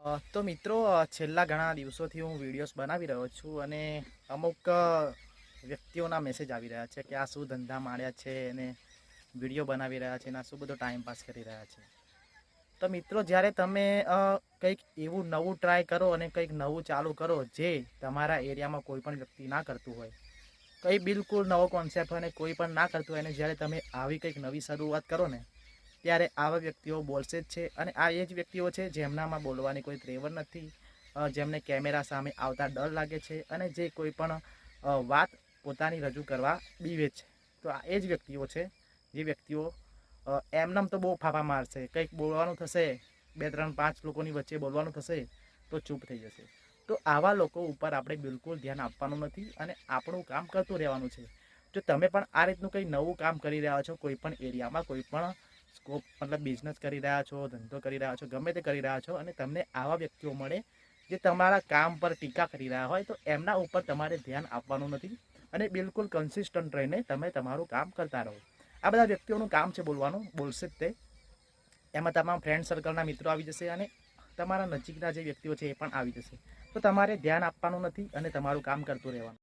તો મિત્રો છેલ્લા ઘણા દિવસોથી હું વિડીયોઝ બનાવી રહ્યો છું અને અમુક વ્યક્તિઓના મેસેજ આવી રહ્યા છે કે આ શું ધંધા માંડ્યા છે અને વિડીયો બનાવી રહ્યા છે અને આ શું બધો ટાઈમ પાસ કરી રહ્યા છે. તો મિત્રો જ્યારે તમે કંઈક એવું નવું ટ્રાય કરો અને કંઈક નવું ચાલુ કરો જે તમારા એરિયામાં કોઈ પણ વ્યક્તિ ના કરતું હોય, કંઈ બિલકુલ નવો કોન્સેપ્ટ હોય અને કોઈ પણ ના કરતું હોય, અને જ્યારે તમે આવી કંઈક નવી શરૂઆત કરો ને ત્યારે આવા વ્યક્તિઓ બોલશે જ છે. અને આ એ જ વ્યક્તિઓ છે જેમનામાં બોલવાની કોઈ ત્રેવડ નથી, જેમને કેમેરા સામે આવતા ડર લાગે છે અને જે કોઈ પણ વાત પોતાની રજૂ કરવા બીવે છે. તો આ એ જ વ્યક્તિઓ છે જે વ્યક્તિઓ એમનેમ તો બહુ ફાફા મારશે, કંઈક બોલવાનું થશે, 2 3 5 લોકોની વચ્ચે બોલવાનું થશે તો ચૂપ થઈ જશે. તો આવા લોકો ઉપર આપણે બિલકુલ ધ્યાન આપવાનું નથી અને આપણું કામ કરતું રહેવાનું છે. જો તમે પણ આ રીતનું કંઈ નવું કામ કરી રહ્યા છો, કોઈ પણ એરિયામાં કોઈ પણ સ્કોપ મતલબ બિઝનેસ કરી રહ્યા છો, ધંધો કરી રહ્યા છો, ગમે તે કરી રહ્યા છો અને તમને આવા વ્યક્તિઓ મળે જે તમારા કામ પર ટીકા કરી રહ્યા હોય, તો એમના ઉપર તમારે ધ્યાન આપવાનું નથી અને બિલકુલ કન્સિસ્ટન્ટ રહીને તમે તમારું કામ કરતા રહો. આ બધા વ્યક્તિઓનું કામ છે બોલવાનું, બોલશે જ તે. એમાં તમારા ફ્રેન્ડ સર્કલના મિત્રો આવી જશે અને તમારા નજીકના જે વ્યક્તિઓ છે એ પણ આવી જશે. તો તમારે ધ્યાન આપવાનું નથી અને તમારું કામ કરતું રહેવાનું.